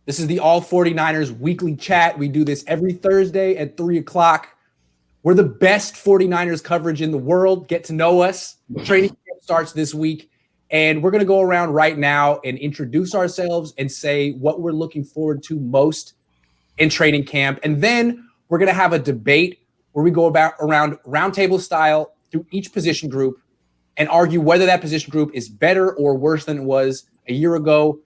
This is the All 49ers weekly chat. We do this every Thursday at 3 o'clock. We're the best 49ers coverage in the world. Get to know us. Training camp starts this week. And we're going to go around right now and introduce ourselves and say what we're looking forward to most in training camp. And then we're going to have a debate where we go around roundtable style through each position group and argue whether that position group is better or worse than it was a year ago,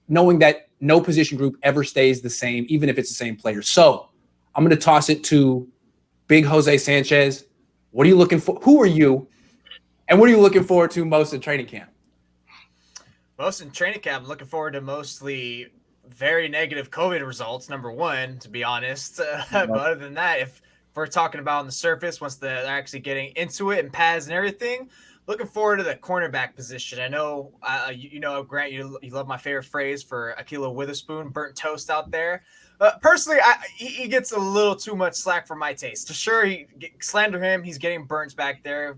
knowing that no position group ever stays the same, even if it's the same player. So I'm going to toss it to Big Jose Sanchez. What are you looking for? Who are you? And what are you looking forward to most in training camp? Most in training camp, I'm looking forward to mostly very negative COVID results, number one, to be honest. But other than that, if we're talking about on the surface, once they're actually getting into it and pads and everything, looking forward to the cornerback position. I know, Grant, you love my favorite phrase for Ahkello Witherspoon, burnt toast out there. Personally, he gets a little too much slack for my taste. Sure, slander him. He's getting burnt back there,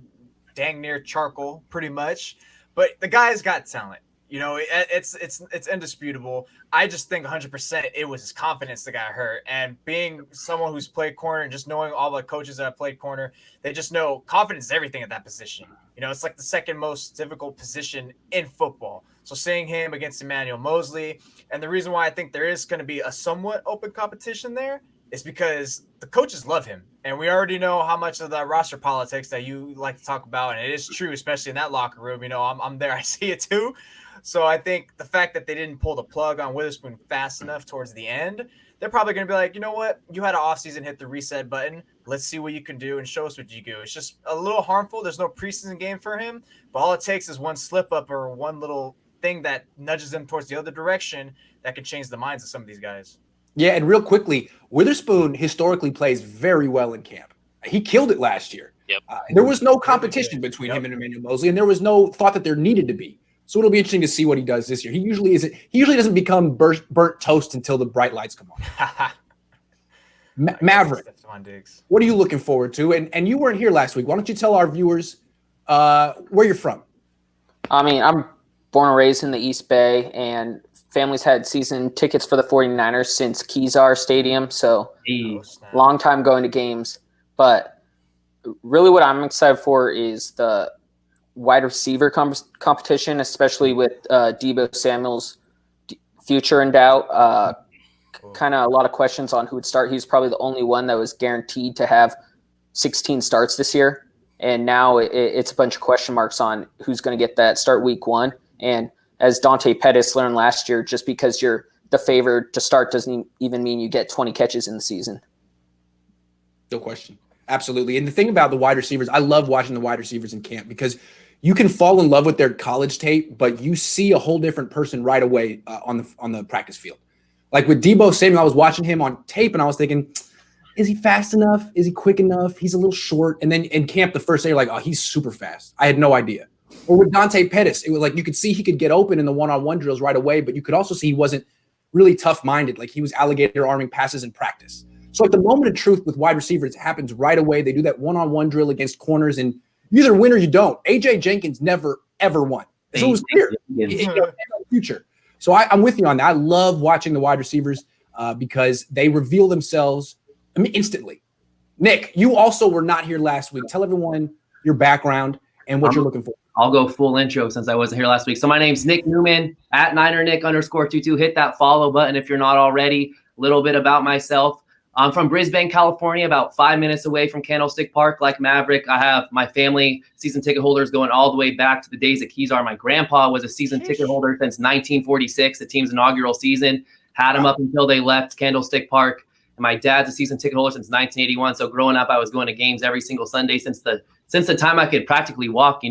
dang near charcoal, pretty much. But the guy's got talent. It's indisputable. I just think 100% it was his confidence that got hurt. And being someone who's played corner and just knowing all the coaches that have played corner, they just know confidence is everything at that position. It's like the second most difficult position in football. So seeing him against Emmanuel Mosley, and the reason why I think there is going to be a somewhat open competition there is because the coaches love him. And we already know how much of the roster politics that you like to talk about. And it is true, especially in that locker room. I'm there. I see it too. So I think the fact that they didn't pull the plug on Witherspoon fast enough towards the end, they're probably going to be like, you know what? You had an offseason, hit the reset button. Let's see what you can do and show us what you do. It's just a little harmful. There's no preseason game for him. But all it takes is one slip up or one little thing that nudges them towards the other direction that can change the minds of some of these guys. Yeah, and real quickly, Witherspoon historically plays very well in camp. He killed it last year. Yep. There was no competition between him and Emmanuel Mosley, and there was no thought that there needed to be. So it'll be interesting to see what he does this year. He usually doesn't become burnt toast until the bright lights come on. Maverick, what are you looking forward to? And you weren't here last week. Why don't you tell our viewers where you're from? I mean, I'm born and raised in the East Bay, and family's had season tickets for the 49ers since Kezar Stadium, so long time going to games. But really what I'm excited for is the wide receiver competition, especially with Deebo Samuel's future in doubt. Kind of a lot of questions on who would start. He's probably the only one that was guaranteed to have 16 starts this year. And now it's a bunch of question marks on who's going to get that start week one. And as Dante Pettis learned last year, just because you're the favorite to start doesn't even mean you get 20 catches in the season. No question. Absolutely. And the thing about the wide receivers, I love watching the wide receivers in camp because you can fall in love with their college tape, but you see a whole different person right away on the practice field. Like with Deebo Samuel, I was watching him on tape and I was thinking, is he fast enough? Is he quick enough? He's a little short. And then in camp, the first day, you're like, oh, he's super fast. I had no idea. Or with Dante Pettis, it was like you could see he could get open in the one-on-one drills right away, but you could also see he wasn't really tough-minded. Like he was alligator arming passes in practice. So like the moment of truth with wide receivers happens right away. They do that one-on-one drill against corners, and you either win or you don't. A.J. Jenkins never, ever won. So it was clear. Future. So I'm with you on that. I love watching the wide receivers because they reveal themselves instantly. Nick, you also were not here last week. Tell everyone your background and what you're looking for. I'll go full intro since I wasn't here last week. So my name's Nick Newman, at NinerNick_22. Hit that follow button if you're not already. A little bit about myself. I'm from Brisbane, California, about 5 minutes away from Candlestick Park. Like Maverick, I have my family season ticket holders going all the way back to the days at Kezar. My grandpa was a season ticket holder since 1946, the team's inaugural season. Had him up until they left Candlestick Park. And my dad's a season ticket holder since 1981. So growing up, I was going to games every single Sunday since the time I could practically walk,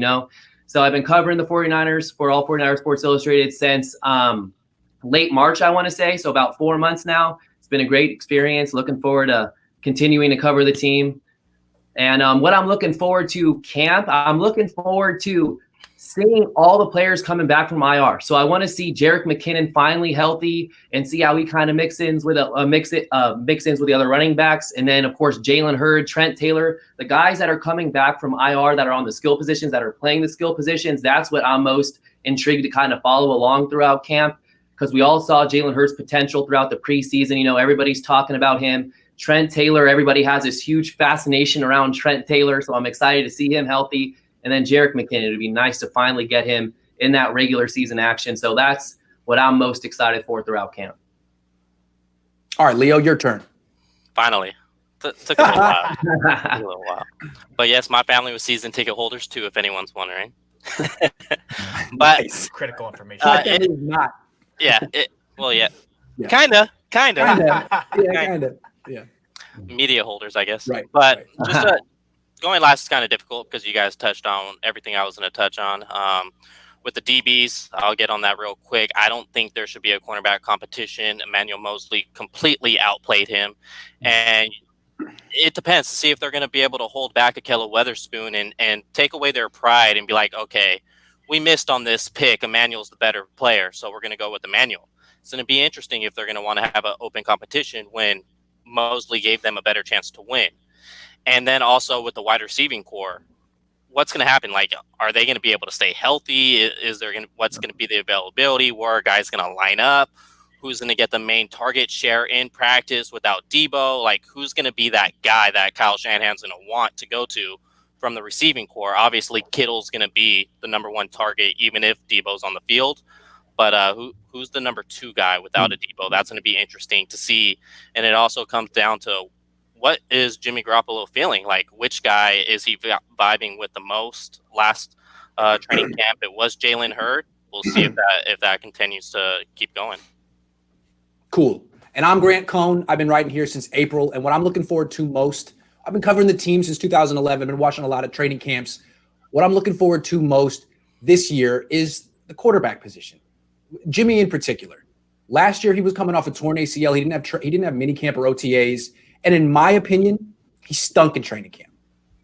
So I've been covering the 49ers for all 49ers Sports Illustrated since late March, I want to say. So about 4 months now. It's been a great experience. Looking forward to continuing to cover the team. And what I'm looking forward to camp, I'm looking forward to seeing all the players coming back from IR. So I want to see Jerick McKinnon finally healthy and see how he kind of mix-ins with the other running backs. And then, of course, Jalen Hurd, Trent Taylor, the guys that are coming back from IR that are on the skill positions, that are playing the skill positions. That's what I'm most intrigued to kind of follow along throughout camp. because we all saw Jalen Hurd's potential throughout the preseason. You know, everybody's talking about him. Trent Taylor, everybody has this huge fascination around Trent Taylor, so I'm excited to see him healthy. And then Jerick McKinnon, it would be nice to finally get him in that regular season action. So that's what I'm most excited for throughout camp. All right, Leo, your turn. Finally. Took a little while. Took a little while. But yes, my family was season ticket holders too, if anyone's wondering. But Nice. Critical information. It is not. yeah. Yeah. Kinda. Kinda. Yeah. Media holders, I guess. Right. But right. just going last is kind of difficult because you guys touched on everything I was going to touch on. With the DBs, I'll get on that real quick. I don't think there should be a cornerback competition. Emmanuel Mosley completely outplayed him. And it depends to see if they're going to be able to hold back Ahkello Witherspoon and take away their pride and be like, okay, we missed on this pick. Emmanuel's the better player, so we're going to go with Emmanuel. It's going to be interesting if they're going to want to have an open competition when Mosley gave them a better chance to win. And then also with the wide receiving core, what's going to happen? Like, are they going to be able to stay healthy? What's going to be the availability? Where are guys going to line up? Who's going to get the main target share in practice without Debo? Like, who's going to be that guy that Kyle Shanahan's going to want to go to from the receiving core? Obviously, Kittle's going to be the number one target, even if Debo's on the field. But who's the number two guy without a Debo? That's going to be interesting to see. And it also comes down to, what is Jimmy Garoppolo feeling? Like, which guy is he vibing with the most? Last training camp, it was Jalen Hurd. We'll see if that continues to keep going. Cool. And I'm Grant Cohn. I've been writing here since April. And what I'm looking forward to most, I've been covering the team since 2011, been watching a lot of training camps. What I'm looking forward to most this year is the quarterback position. Jimmy in particular. Last year, he was coming off a torn ACL. He didn't have mini camp or OTAs. And in my opinion, he stunk in training camp.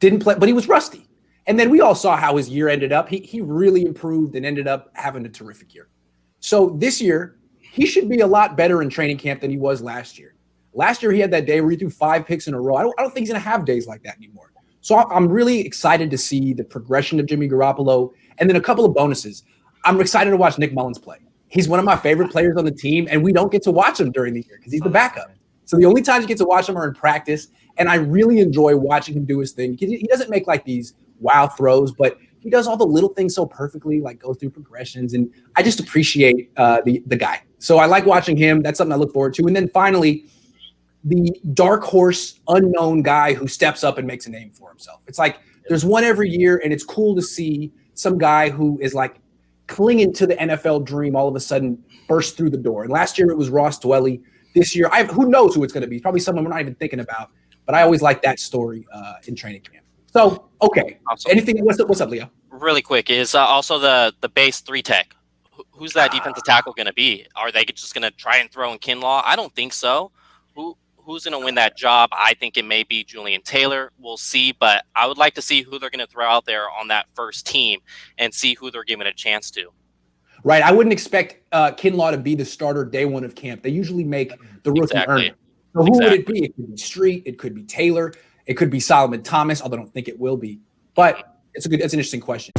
Didn't play, but he was rusty. And then we all saw how his year ended up. He really improved and ended up having a terrific year. So this year, he should be a lot better in training camp than he was last year. Last year, he had that day where he threw 5 picks in a row. I don't think he's going to have days like that anymore. So I'm really excited to see the progression of Jimmy Garoppolo. And then a couple of bonuses. I'm excited to watch Nick Mullens play. He's one of my favorite players on the team, and we don't get to watch him during the year because he's the backup. So the only times you get to watch him are in practice, and I really enjoy watching him do his thing. He doesn't make like these wow throws, but he does all the little things so perfectly, like goes through progressions, and I just appreciate the guy. So I like watching him. That's something I look forward to. And then finally, the dark horse, unknown guy who steps up and makes a name for himself. It's like there's one every year, and it's cool to see some guy who is like clinging to the NFL dream all of a sudden burst through the door. And last year it was Ross Dwelly. This year, who knows who it's going to be? Probably someone we're not even thinking about. But I always like that story in training camp. So, okay. Also, anything? What's up, Leo? Really quick is also the base 3 tech. Who's that defensive tackle going to be? Are they just going to try and throw in Kinlaw? I don't think so. Who's going to win that job? I think it may be Julian Taylor. We'll see. But I would like to see who they're going to throw out there on that first team and see who they're giving a chance to. Right. I wouldn't expect Kinlaw to be the starter day one of camp. They usually make the rookie earn it. So who would it be? It could be Street. It could be Taylor. It could be Solomon Thomas, although I don't think it will be. But it's an interesting question.